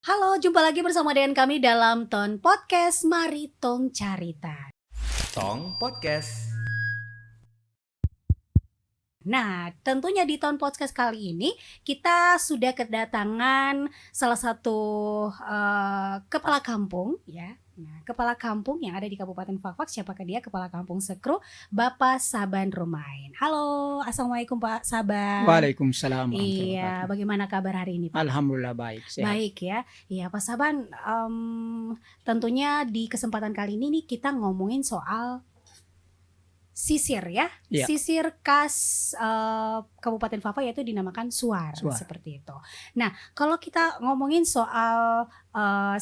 Halo, jumpa lagi bersama dengan kami dalam Ton Podcast. Mari Tong Carita. Tong Podcast. Nah, tentunya di Ton Podcast kali ini kita sudah kedatangan salah satu kepala kampung, ya. Nah, kepala kampung yang ada di Kabupaten Fakfak, siapakah dia? Kepala Kampung Sekru, Bapak Saban Rumain. Halo, assalamualaikum Pak Saban. Waalaikumsalam warahmatullahi Iya, wabarakatuh. bagaimana kabar hari ini Pak? Alhamdulillah baik, sehat. Baik ya, iya Pak Saban, tentunya di kesempatan kali ini nih kita ngomongin soal sisir ya, Iya. sisir khas Kabupaten Fakfak yaitu dinamakan Suar, Suar. seperti itu. Nah, kalau kita ngomongin soal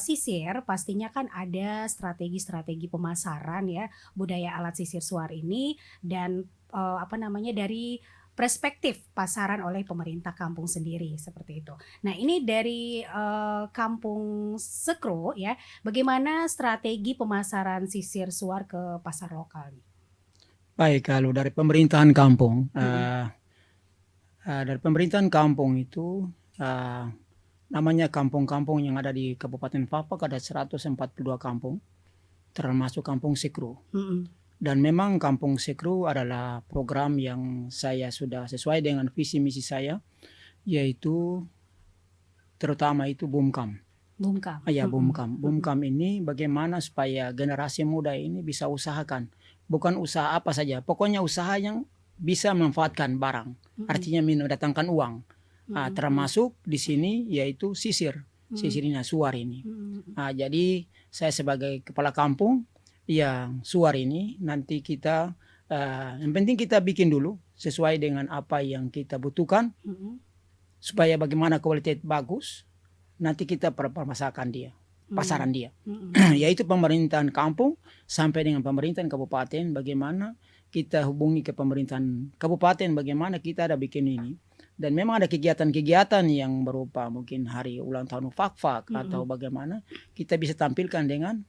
sisir, pastinya kan ada strategi-strategi pemasaran ya budaya alat sisir Suar ini dan dari perspektif pasaran oleh pemerintah kampung sendiri seperti itu. Nah, ini dari Kampung Sekro ya, bagaimana strategi pemasaran sisir Suar ke pasar lokal nih? Baik, kalau dari pemerintahan kampung, Mm-mm. dari pemerintahan kampung itu namanya kampung-kampung yang ada di Kabupaten Fakfak ada 142 kampung, termasuk Kampung Sekru. Mm-mm. Dan memang Kampung Sekru adalah program yang saya sudah sesuai dengan visi misi saya, yaitu terutama itu Bumkam. Bungkam. Ya, Mm-mm. Bumkam. Bumkam ini bagaimana supaya generasi muda ini bisa usahakan. Bukan usaha apa saja, pokoknya usaha yang bisa memanfaatkan barang. Mm-mm. Artinya mendatangkan uang. Mm-mm. Termasuk di sini yaitu sisir. Sisirnya suar ini. Mm-mm. Jadi saya sebagai kepala kampung, ya suar ini nanti kita, yang penting kita bikin dulu sesuai dengan apa yang kita butuhkan. Mm-mm. Supaya bagaimana kualitas bagus, nanti kita permasakan dia, pasaran dia. Mm-mm. Yaitu pemerintahan kampung sampai dengan pemerintahan kabupaten, bagaimana kita hubungi ke pemerintahan kabupaten, bagaimana kita ada bikin ini. Dan memang ada kegiatan-kegiatan yang berupa mungkin hari ulang tahun Fakfak atau bagaimana kita bisa tampilkan dengan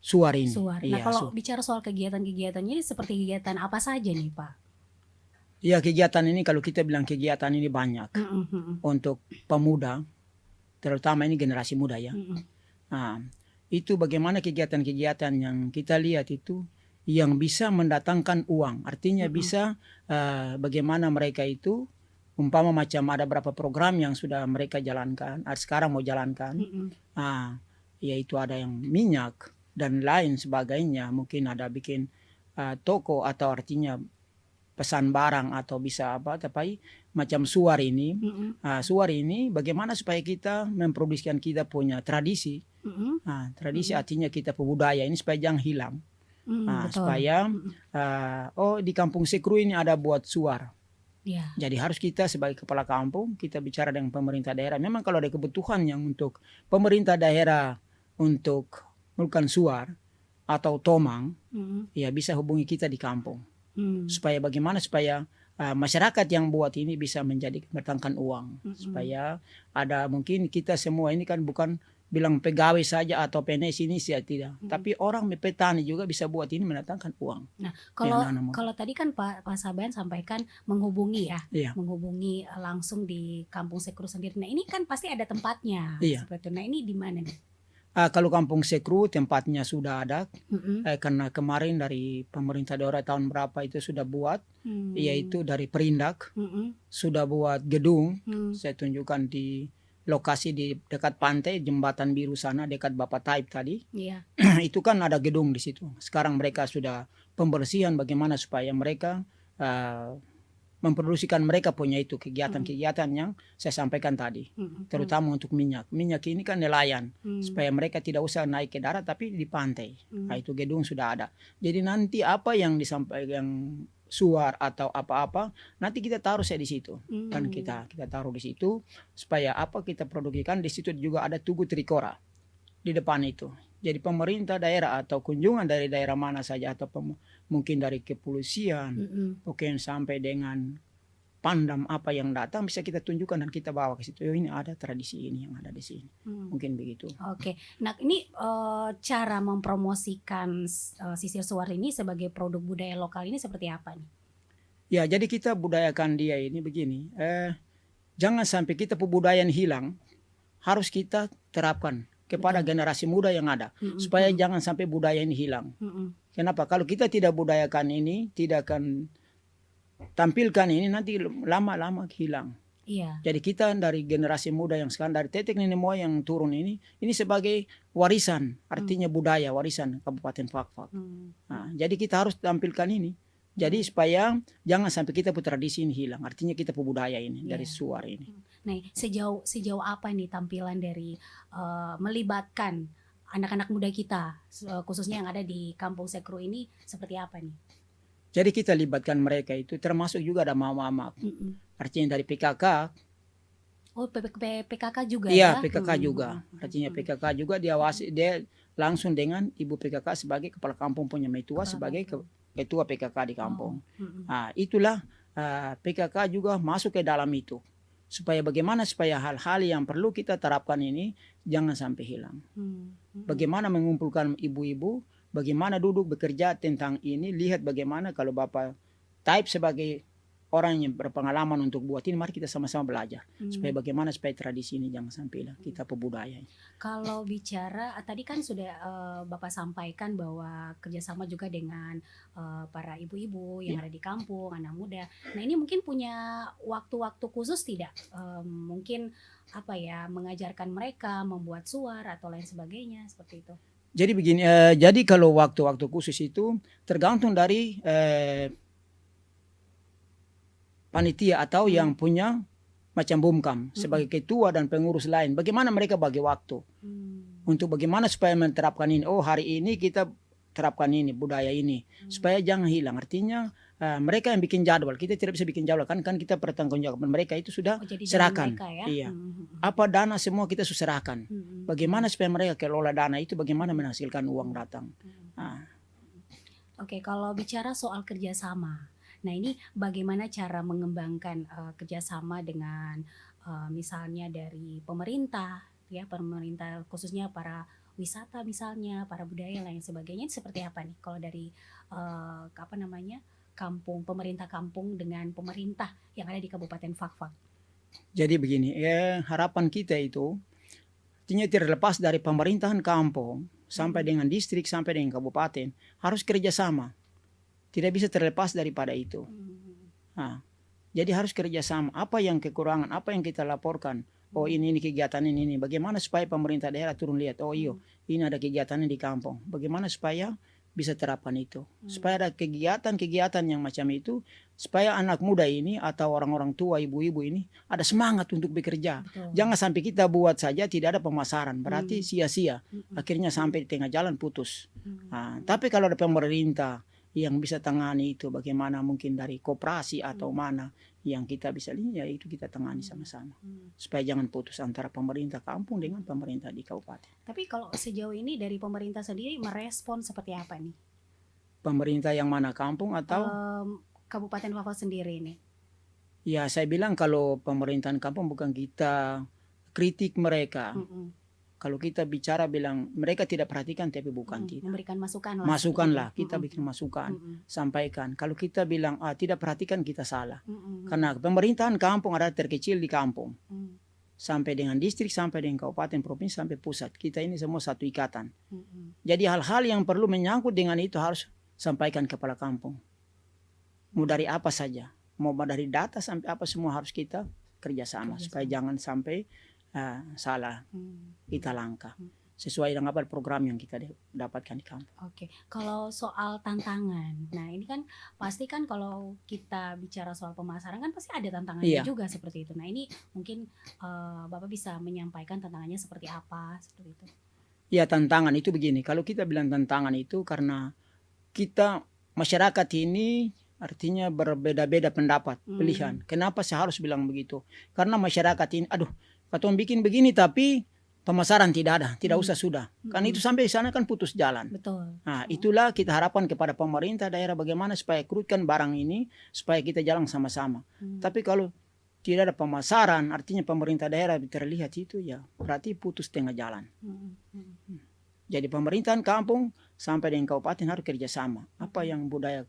suar ini. Suar. Nah, Iya, kalau bicara soal kegiatan-kegiatannya ini seperti kegiatan apa saja nih Pak? ya, kegiatan ini kalau kita bilang kegiatan ini banyak Mm-mm. untuk pemuda, terutama ini generasi muda ya. Mm-mm. Nah, itu bagaimana kegiatan-kegiatan yang kita lihat itu yang bisa mendatangkan uang. Artinya bisa bagaimana mereka itu umpama macam ada berapa program yang sudah mereka jalankan, sekarang mau jalankan. Mm-mm. Yaitu ada yang minyak dan lain sebagainya. Mungkin ada bikin toko atau artinya pesan barang atau bisa apa, tapi macam suar ini. Mm-mm. Suar ini bagaimana supaya kita memproduksikan kita punya tradisi. Mm-mm. Tradisi artinya kita budaya ini supaya jangan hilang. Betul. Supaya di Kampung Sekru ini ada buat suar. Ya. Jadi harus kita sebagai kepala kampung kita bicara dengan pemerintah daerah. Memang kalau ada kebutuhan yang untuk pemerintah daerah untuk melakukan suar atau tomang, ya bisa hubungi kita di kampung. Supaya bagaimana supaya masyarakat yang buat ini bisa menjadi mendatangkan uang. Supaya ada mungkin kita semua ini kan bukan bilang pegawai saja atau PNS ini sih tidak. Tapi orang petani juga bisa buat ini mendatangkan uang. Nah, Ya, kalau tadi kan Pak Saban sampaikan menghubungi ya, Iya. menghubungi langsung di Kampung Sekru sendiri. Nah, ini kan pasti ada tempatnya. Iya. Seperti itu. Nah, ini di mana nih? Kalau Kampung Sekru tempatnya sudah ada, Mm-mm. karena kemarin dari pemerintah daerah tahun berapa itu sudah buat, yaitu dari Perindak Mm-mm. sudah buat gedung. Mm. Saya tunjukkan di lokasi di dekat pantai Jembatan Biru sana dekat Bapak Taib tadi. Iya. Itu kan ada gedung di situ. Sekarang mereka sudah pembersihan bagaimana supaya mereka memproduksikan mereka punya itu kegiatan-kegiatan yang saya sampaikan tadi. Terutama untuk minyak. Minyak ini kan nelayan. Supaya mereka tidak usah naik ke darat tapi di pantai. Itu gedung sudah ada. Jadi nanti apa yang disampaikan suar atau apa-apa nanti kita taruh saya di situ. Kan kita taruh di situ supaya apa kita produksikan. Di situ juga ada Tugu Trikora di depan itu. Jadi pemerintah daerah atau kunjungan dari daerah mana saja atau mungkin dari kepolisian, mungkin sampai dengan Pandam apa yang datang bisa kita tunjukkan dan kita bawa ke situ. Ini ada tradisi ini yang ada di sini. Mungkin begitu. Oke. Nah, ini cara mempromosikan sisir suar ini sebagai produk budaya lokal ini seperti apa nih? Ya, jadi kita budayakan dia ini begini. Jangan sampai kita budaya hilang. harus kita terapkan kepada Betul. generasi muda yang ada, supaya jangan sampai budaya ini hilang. Kenapa? Kalau kita tidak budayakan ini, tidak akan tampilkan ini, nanti lama-lama hilang. Iya. Jadi kita dari generasi muda yang sekarang, dari tetek nenek moyang yang turun ini sebagai warisan, artinya budaya, warisan Kabupaten Fakfak. Nah, jadi kita harus tampilkan ini. Jadi supaya jangan sampai kita punya tradisi ini hilang, artinya kita punya budaya ini dari Suar ini. Nah, sejauh apa nih tampilan dari melibatkan anak-anak muda kita, khususnya yang ada di Kampung Sekru ini, seperti apa nih? Jadi kita libatkan mereka itu, termasuk juga ada mama-mama, artinya dari PKK. Oh, PKK juga Iya, ya? PKK juga, artinya PKK juga diawasi, dia langsung dengan ibu PKK sebagai kepala kampung punya metua sebagai ketua PKK di kampung. Nah, itulah PKK juga masuk ke dalam itu, supaya bagaimana supaya hal-hal yang perlu kita terapkan ini jangan sampai hilang. Bagaimana mengumpulkan ibu-ibu, bagaimana duduk bekerja tentang ini, lihat bagaimana kalau Bapak type sebagai orang yang berpengalaman untuk buat ini, mari kita sama-sama belajar supaya bagaimana supaya tradisi ini jangan sampai hilang, kita pebudaya. Kalau bicara tadi kan sudah Bapak sampaikan bahwa kerjasama juga dengan para ibu-ibu yang ada di kampung, anak muda. Nah, ini mungkin punya waktu-waktu khusus tidak? Mungkin apa ya, mengajarkan mereka membuat suar atau lain sebagainya seperti itu. Jadi begini, jadi kalau waktu-waktu khusus itu tergantung dari panitia atau yang punya macam bumkam sebagai ketua dan pengurus lain. Bagaimana mereka bagi waktu untuk bagaimana supaya menerapkan ini. Oh, hari ini kita terapkan ini, budaya ini, supaya jangan hilang. Artinya mereka yang bikin jadwal, kita tidak bisa bikin jadwal, kan kita pertanggungjawaban mereka itu sudah serahkan. Mereka, ya? Iya. Apa dana semua kita sudah serahkan. Bagaimana supaya mereka kelola dana itu, bagaimana menghasilkan uang datang. Oke, kalau bicara soal kerjasama, nah ini bagaimana cara mengembangkan kerjasama dengan misalnya dari pemerintah, ya pemerintah khususnya para wisata misalnya, para budaya lain sebagainya, seperti apa nih kalau dari apa namanya, kampung, pemerintah kampung dengan pemerintah yang ada di Kabupaten Fakfak? Jadi begini, harapan kita itu artinya terlepas dari pemerintahan kampung sampai dengan distrik sampai dengan kabupaten harus kerjasama, tidak bisa terlepas daripada itu. Nah, jadi harus kerjasama. Apa yang kekurangan, apa yang kita laporkan, oh ini kegiatan ini, bagaimana supaya pemerintah daerah turun lihat, oh iyo ini ada kegiatan di kampung, bagaimana supaya bisa terapkan itu, supaya ada kegiatan-kegiatan yang macam itu, supaya anak muda ini atau orang-orang tua, ibu-ibu ini ada semangat untuk bekerja. Betul. Jangan sampai kita buat saja tidak ada pemasaran, berarti sia-sia, akhirnya sampai di tengah jalan putus. Nah, tapi kalau ada pemerintah yang bisa tangani itu, bagaimana mungkin dari koperasi atau mana yang kita bisa lihat, ya itu kita tangani sama-sama supaya jangan putus antara pemerintah kampung dengan pemerintah di kabupaten. Tapi kalau sejauh ini dari pemerintah sendiri merespon seperti apa nih? Pemerintah yang mana, kampung atau Kabupaten Fakfak sendiri ini? Ya saya bilang kalau pemerintahan kampung bukan kita kritik mereka. Kalau kita bicara bilang mereka tidak perhatikan, tapi bukan tidak. Memberikan masukan lah. Masukkanlah, kita bikin masukan, sampaikan. Kalau kita bilang tidak perhatikan, kita salah. Karena pemerintahan kampung adalah terkecil di kampung. Sampai dengan distrik, sampai dengan kabupaten, provinsi, sampai pusat. Kita ini semua satu ikatan. Jadi hal-hal yang perlu menyangkut dengan itu harus sampaikan kepala kampung. Mau dari apa saja, mau dari data sampai apa, semua harus kita kerjasama. Supaya jangan sampai salah kita langkah sesuai dengan apa program yang kita dapatkan di kampung. Oke, kalau soal tantangan, nah ini kan pasti kan kalau kita bicara soal pemasaran kan pasti ada tantangannya juga seperti itu. Nah ini mungkin Bapak bisa menyampaikan tantangannya seperti apa, seperti itu. Ya, tantangan itu begini, kalau kita bilang tantangan itu karena kita masyarakat ini artinya berbeda-beda pendapat, pilihan. Kenapa saya harus bilang begitu? Karena masyarakat ini, katong bikin begini tapi pemasaran tidak ada, tidak usah sudah. Kan itu sampai di sana kan putus jalan. Betul. Nah, itulah kita harapkan kepada pemerintah daerah bagaimana supaya kerutkan barang ini supaya kita jalan sama-sama. Tapi kalau tidak ada pemasaran, artinya pemerintah daerah terlihat itu ya berarti putus tengah jalan. Jadi pemerintahan kampung sampai dengan kabupaten harus kerjasama. Apa yang budaya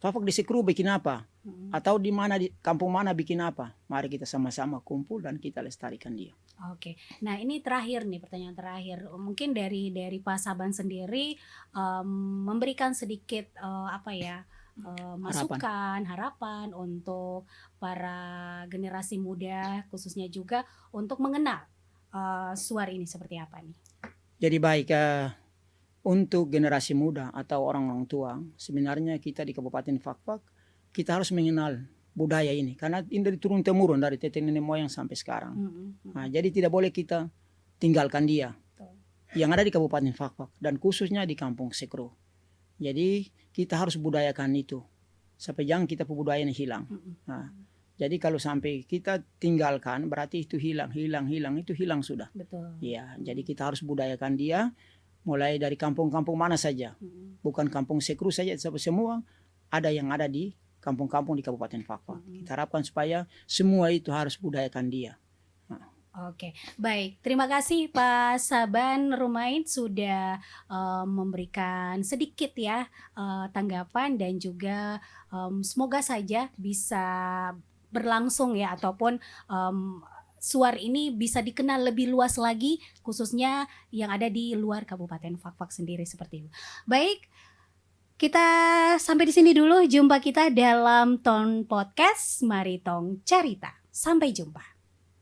Fakfak di Sekru bikin apa? Atau di mana, di kampung mana bikin apa? Mari kita sama-sama kumpul dan kita lestarikan dia. Oke. Nah, ini terakhir nih, pertanyaan terakhir. Mungkin dari Pak Saban sendiri, memberikan sedikit, Harapan. masukan, harapan untuk para generasi muda, khususnya juga untuk mengenal, Suar ini seperti apa nih? Jadi baik, untuk generasi muda atau orang-orang tua, sebenarnya kita di Kabupaten Fakfak, kita harus mengenal budaya ini. Karena ini dari turun-temurun, dari teteh nenek moyang sampai sekarang. Nah, jadi tidak boleh kita tinggalkan dia. Betul. Yang ada di Kabupaten Fakfak dan khususnya di Kampung Sekro. Jadi kita harus budayakan itu. Sampai jangan kita budaya ini hilang. Nah, jadi kalau sampai kita tinggalkan berarti itu hilang, itu hilang sudah. Betul. Ya, jadi kita harus budayakan dia mulai dari kampung-kampung mana saja. Bukan Kampung Sekru saja, semua ada yang ada di kampung-kampung di Kabupaten Fakfak. Kita harapkan supaya semua itu harus budayakan dia. Oke, baik. Terima kasih Pak Saban Rumaid sudah memberikan sedikit ya tanggapan dan juga semoga saja bisa berlangsung ya ataupun Suar ini bisa dikenal lebih luas lagi khususnya yang ada di luar Kabupaten Fakfak sendiri seperti itu. Baik, kita sampai di sini dulu jumpa kita dalam Tong Podcast. Mari tong carita. Sampai jumpa.